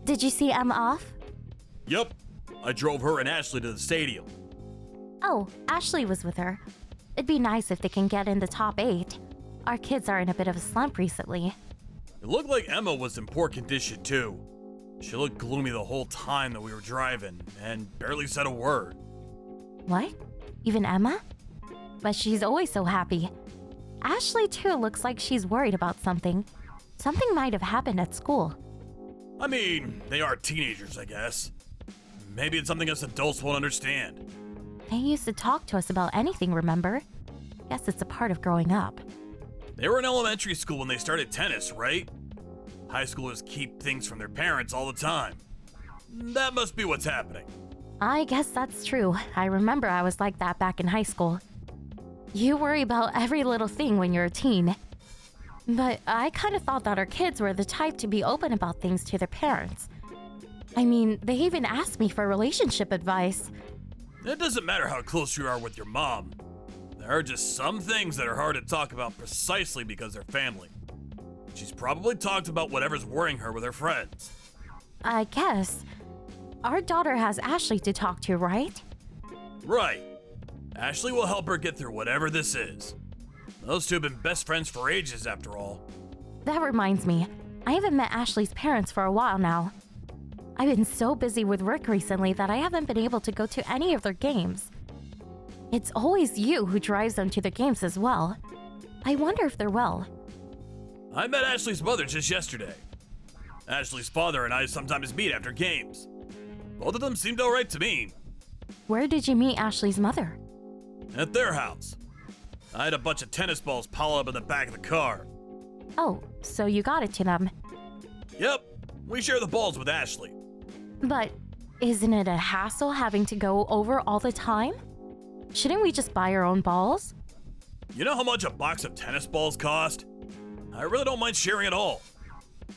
Did you see Emma off? Yup. I drove her and Ashley to the stadium. Oh, Ashley was with her. It'd be nice if they can get in the top 8. Our kids are in a bit of a slump recently. It looked like Emma was in poor condition too. She looked gloomy the whole time that we were driving and barely said a word. What? Even Emma? But she's always so happy. Ashley too looks like she's worried about something. Something might have happened at school. I mean, they are teenagers, I guess. Maybe it's something us adults won't understand. They used to talk to us about anything, remember? Guess it's a part of growing up. They were in elementary school when they started tennis, right? High schoolers keep things from their parents all the time. That must be what's happening. I guess that's true. I remember I was like that back in high school. You worry about every little thing when you're a teen. But I kind of thought that our kids were the type to be open about things to their parents. I mean, they even asked me for relationship advice. It doesn't matter how close you are with your mom. There are just some things that are hard to talk about precisely because they're family. She's probably talked about whatever's worrying her with her friends. I guess. Our daughter has Ashley to talk to, right? Right. Ashley will help her get through whatever this is. Those two have been best friends for ages, after all. That reminds me, I haven't met Ashley's parents for a while now. I've been so busy with work recently that I haven't been able to go to any of their games. It's always you who drives them to the games as well. I wonder if they're well. I met Ashley's mother just yesterday. Ashley's father and I sometimes meet after games. Both of them seemed alright to me. Where did you meet Ashley's mother? At their house. I had a bunch of tennis balls piled up in the back of the car. Oh, so you got it to them. Yep, we share the balls with Ashley. But isn't it a hassle having to go over all the time? Shouldn't we just buy our own balls? You know how much a box of tennis balls cost? I really don't mind sharing at all.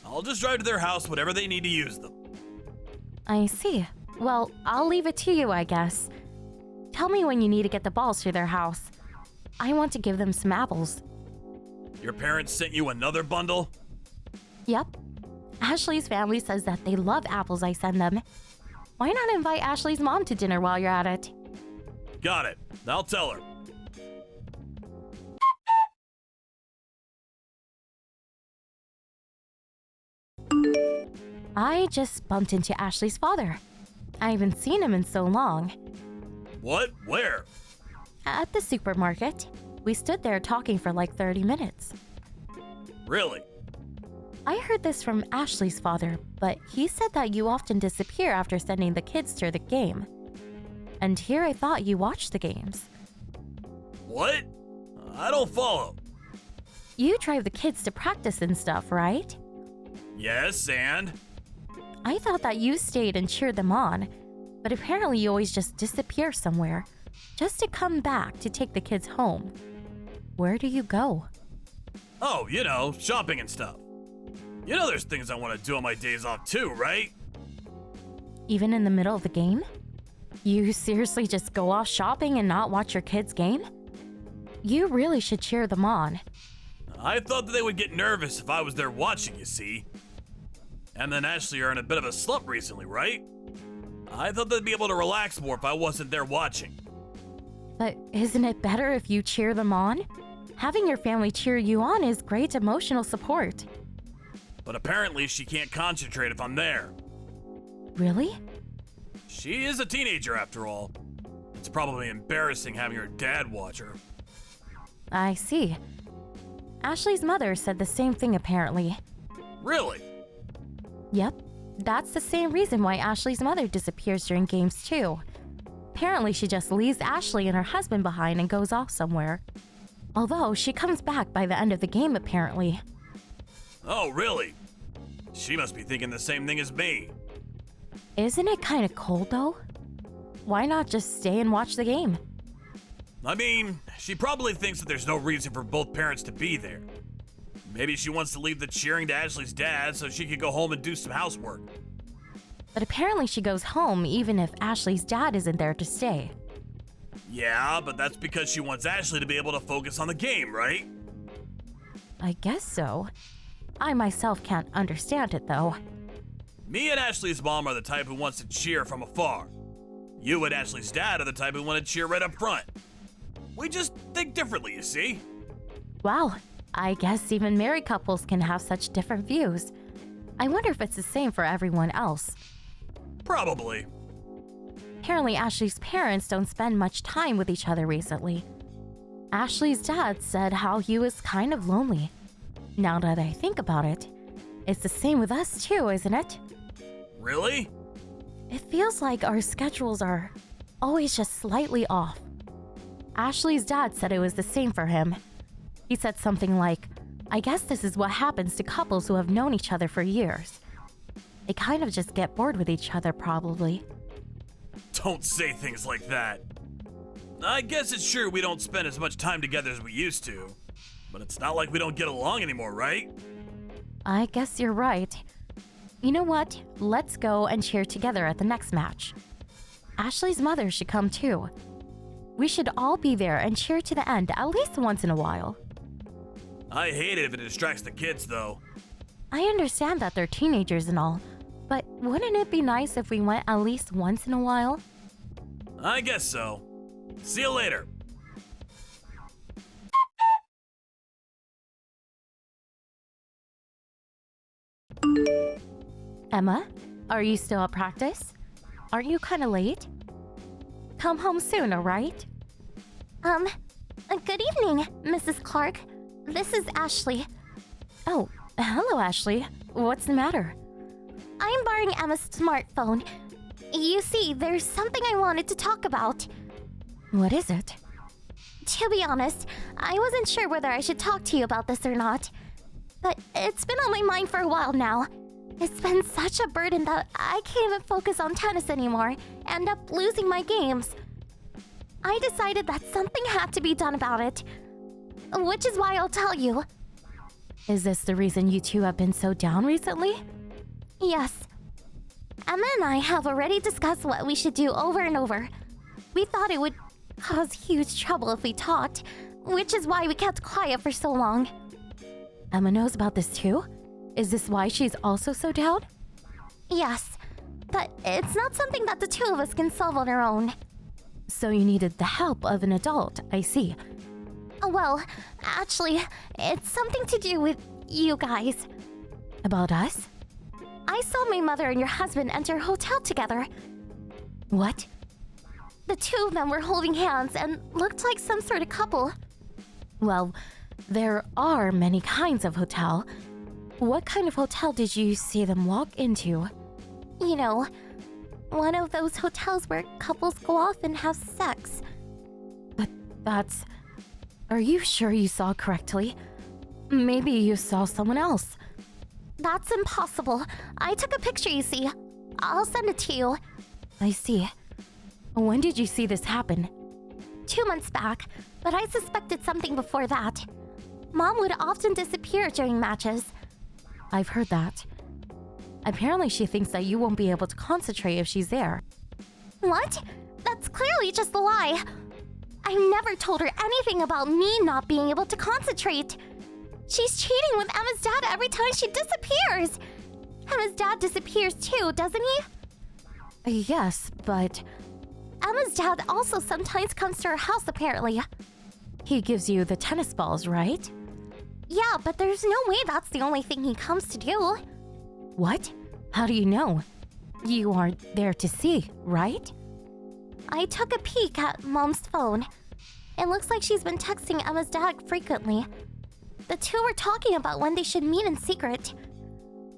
I'll just drive to their house whenever they need to use them. I see. Well, I'll leave it to you, I guess. Tell me when you need to get the balls to their house. I want to give them some apples. Your parents sent you another bundle? Yep. Ashley's family says that they love apples I send them. Why not invite Ashley's mom to dinner while you're at it? Got it. I'll tell her. I just bumped into Ashley's father. I haven't seen him in so long. What? Where? At the supermarket. We stood there talking for like 30 minutes. Really? I heard this from Ashley's father, but he said that you often disappear after sending the kids to the game. And here I thought you watched the games. What? I don't follow. You drive the kids to practice and stuff, right? Yes, and? I thought that you stayed and cheered them on, but apparently you always just disappear somewhere, just to come back to take the kids home. Where do you go? Oh, you know, shopping and stuff. You know there's things I want to do on my days off too, right? Even in the middle of the game? You seriously just go off shopping and not watch your kids' game? You really should cheer them on. I thought that they would get nervous if I was there watching, you see. And then Ashley are in a bit of a slump recently, right? I thought they'd be able to relax more if I wasn't there watching. But isn't it better if you cheer them on? Having your family cheer you on is great emotional support. But apparently she can't concentrate if I'm there. Really? She is a teenager after all. It's probably embarrassing having her dad watch her. I see. Ashley's mother said the same thing apparently. Really? Yep, that's the same reason why Ashley's mother disappears during games too. Apparently she just leaves Ashley and her husband behind and goes off somewhere. Although she comes back by the end of the game apparently. Oh, really? She must be thinking the same thing as me. Isn't it kind of cold though? Why not just stay and watch the game? I mean, she probably thinks that there's no reason for both parents to be there. Maybe she wants to leave the cheering to Ashley's dad so she could go home and do some housework. But apparently she goes home even if Ashley's dad isn't there to stay. Yeah, but that's because she wants Ashley to be able to focus on the game, right? I guess so. I myself can't understand it though. Me and Ashley's mom are the type who wants to cheer from afar. You and Ashley's dad are the type who want to cheer right up front. We just think differently, you see? Wow, I guess even married couples can have such different views. I wonder if it's the same for everyone else. Probably. Apparently, Ashley's parents don't spend much time with each other recently. Ashley's dad said how he was kind of lonely. Now that I think about it, it's the same with us too, isn't it? Really? It feels like our schedules are always just slightly off. Ashley's dad said it was the same for him. He said something like, I guess this is what happens to couples who have known each other for years. They kind of just get bored with each other, probably. Don't say things like that. I guess it's true we don't spend as much time together as we used to. But it's not like we don't get along anymore, right? I guess you're right. You know what? Let's go and cheer together at the next match. Ashley's mother should come too. We should all be there and cheer to the end at least once in a while. I hate it if it distracts the kids, though. I understand that they're teenagers and all, but wouldn't it be nice if we went at least once in a while? I guess so. See you later. Emma, are you still at practice? Aren't you kind of late? Come home soon, alright? Good evening, Mrs. Clark. This is Ashley. Oh, hello, Ashley. What's the matter? I'm borrowing Emma's smartphone. You see, there's something I wanted to talk about. What is it? To be honest, I wasn't sure whether I should talk to you about this or not. But it's been on my mind for a while now. It's been such a burden that I can't even focus on tennis anymore, end up losing my games. I decided that something had to be done about it, which is why I'll tell you. Is this the reason you two have been so down recently? Yes. Emma and I have already discussed what we should do over and over. We thought it would cause huge trouble if we talked, which is why we kept quiet for so long. Emma knows about this too? Is this why she's also so down? Yes, but it's not something that the two of us can solve on our own. So you needed the help of an adult, I see. Well, actually, it's something to do with you guys. About us? I saw my mother and your husband enter a hotel together. What? The two of them were holding hands and looked like some sort of couple. Well, there are many kinds of hotel. What kind of hotel did you see them walk into? You know, one of those hotels where couples go off and have sex. But that's... Are you sure you saw correctly? Maybe you saw someone else. That's impossible. I took a picture, you see. I'll send it to you. I see. When did you see this happen? 2 months back, but I suspected something before that. Mom would often disappear during matches. I've heard that. Apparently she thinks that you won't be able to concentrate if she's there. What? That's clearly just a lie. I never told her anything about me not being able to concentrate. She's cheating with Emma's dad every time she disappears. Emma's dad disappears too, doesn't he? Yes, but... Emma's dad also sometimes comes to her house, apparently. He gives you the tennis balls, right? Yeah, but there's no way that's the only thing he comes to do. What? How do you know? You aren't there to see, right? I took a peek at Mom's phone. It looks like she's been texting Emma's dad frequently. The two were talking about when they should meet in secret.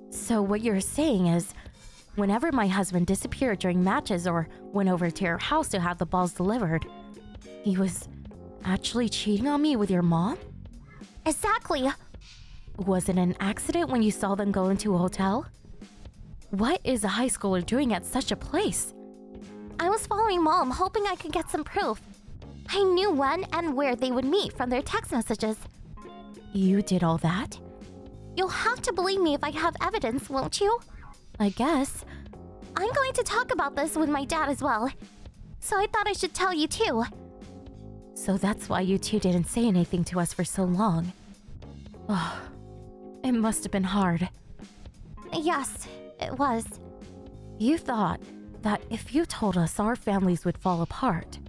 So what you're saying is, whenever my husband disappeared during matches or went over to your house to have the balls delivered, he was actually cheating on me with your mom? Exactly. Was it an accident when you saw them go into a hotel? What is a high schooler doing at such a place? I was following Mom, hoping I could get some proof. I knew when and where they would meet from their text messages. You did all that? You'll have to believe me if I have evidence, won't you? I guess. I'm going to talk about this with my dad as well. So I thought I should tell you too. So that's why you two didn't say anything to us for so long. Oh, it must have been hard. Yes, It was. You thought that if you told us, our families would fall apart.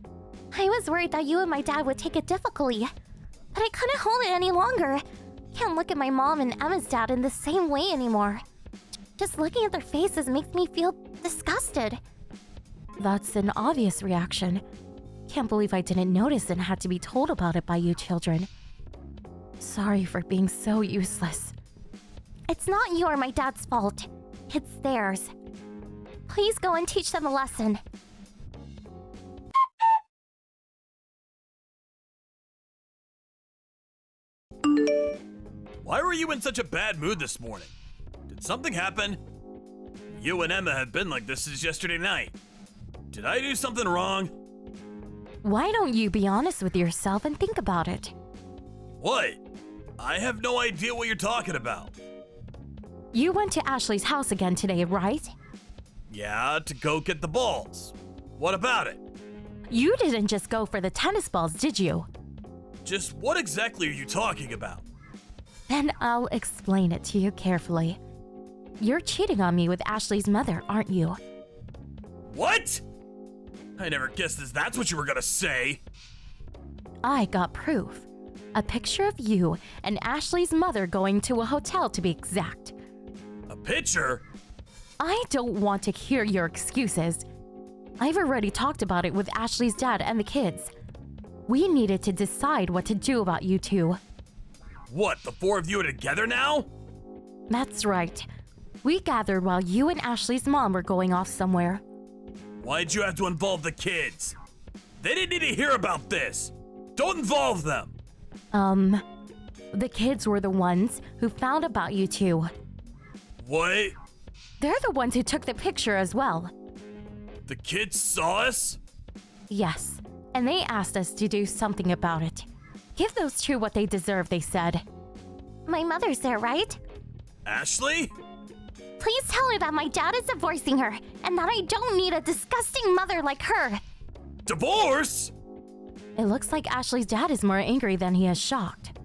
I was worried that you and my dad would take it difficultly. But I couldn't hold it any longer. Can't look at my mom and Emma's dad in the same way anymore. Just looking at their faces makes me feel disgusted. That's an obvious reaction. Can't believe I didn't notice and had to be told about it by you children. Sorry for being so useless. It's not you or my dad's fault. It's theirs. Please go and teach them a lesson. Why were you in such a bad mood this morning? Did something happen? You and Emma have been like this since yesterday night. Did I do something wrong? Why don't you be honest with yourself and think about it? What? I have no idea what you're talking about. You went to Ashley's house again today, right? Yeah, to go get the balls. What about it? You didn't just go for the tennis balls, did you? Just what exactly are you talking about? Then I'll explain it to you carefully. You're cheating on me with Ashley's mother, aren't you? What? I never guessed that's what you were gonna say. I got proof. A picture of you and Ashley's mother going to a hotel, to be exact. A picture? I don't want to hear your excuses. I've already talked about it with Ashley's dad and the kids. We needed to decide what to do about you two. What, the four of you are together now? That's right. We gathered while you and Ashley's mom were going off somewhere. Why'd you have to involve the kids? They didn't need to hear about this. Don't involve them. The kids were the ones who found about you two. What? They're the ones who took the picture as well. The kids saw us? Yes, and they asked us to do something about it. Give those two what they deserve, they said. My mother's there, right? Ashley? Please tell her that my dad is divorcing her and that I don't need a disgusting mother like her. Divorce? It looks like Ashley's dad is more angry than he is shocked.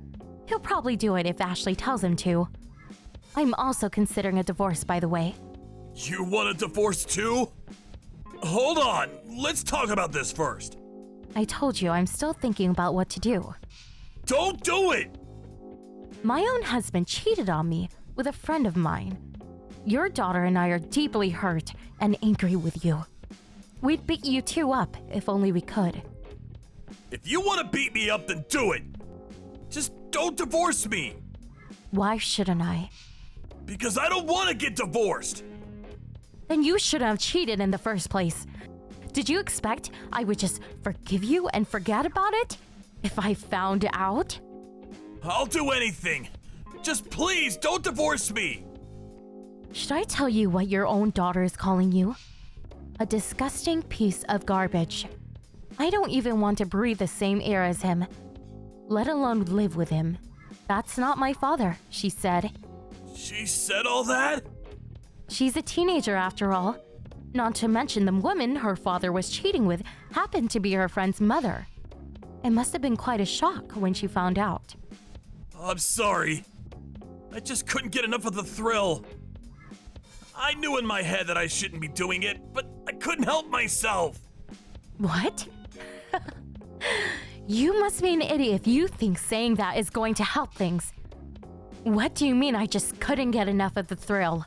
He'll probably do it if Ashley tells him to. I'm also considering a divorce, by the way. You want a divorce too? Hold on, let's talk about this first. I told you I'm still thinking about what to do. Don't do it! My own husband cheated on me with a friend of mine. Your daughter and I are deeply hurt and angry with you. We'd beat you two up if only we could. If you want to beat me up, then do it. Just don't divorce me. Why shouldn't I? Because I don't want to get divorced. Then you shouldn't have cheated in the first place. Did you expect I would just forgive you and forget about it if I found out? I'll do anything. Just please don't divorce me. Should I tell you what your own daughter is calling you? A disgusting piece of garbage. I don't even want to breathe the same air as him, let alone live with him. That's not my father, she said. She said all that? She's a teenager after all. Not to mention the woman her father was cheating with happened to be her friend's mother. It must have been quite a shock when she found out. I'm sorry. I just couldn't get enough of the thrill. I knew in my head that I shouldn't be doing it, but I couldn't help myself. What? You must be an idiot if you think saying that is going to help things. What do you mean I just couldn't get enough of the thrill?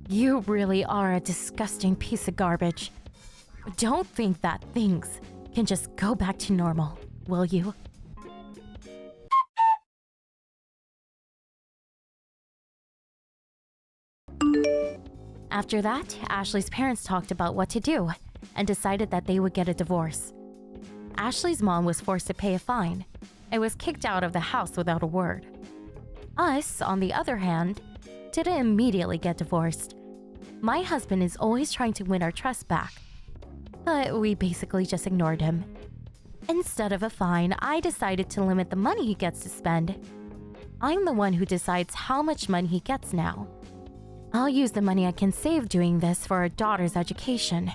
You really are a disgusting piece of garbage. Don't think that things can just go back to normal, will you? After that, Ashley's parents talked about what to do and decided that they would get a divorce. Ashley's mom was forced to pay a fine and was kicked out of the house without a word. Us, on the other hand, didn't immediately get divorced. My husband is always trying to win our trust back, but we basically just ignored him. Instead of a fine, I decided to limit the money he gets to spend. I'm the one who decides how much money he gets now. I'll use the money I can save doing this for our daughter's education.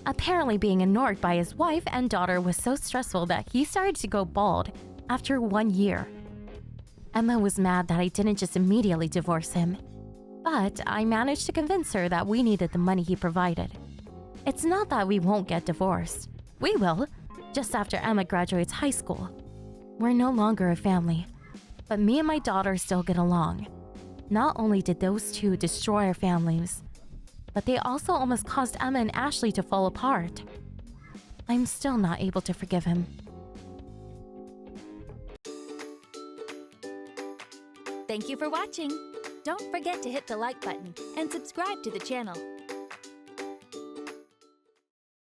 Apparently, being ignored by his wife and daughter was so stressful that he started to go bald after 1 year. Emma was mad that I didn't just immediately divorce him. But I managed to convince her that we needed the money he provided. It's not that we won't get divorced. We will, just after Emma graduates high school. We're no longer a family, but me and my daughter still get along. Not only did those two destroy our families, but they also almost caused Emma and Ashley to fall apart. I'm still not able to forgive him. Thank you for watching. Don't forget to hit the like button and subscribe to the channel.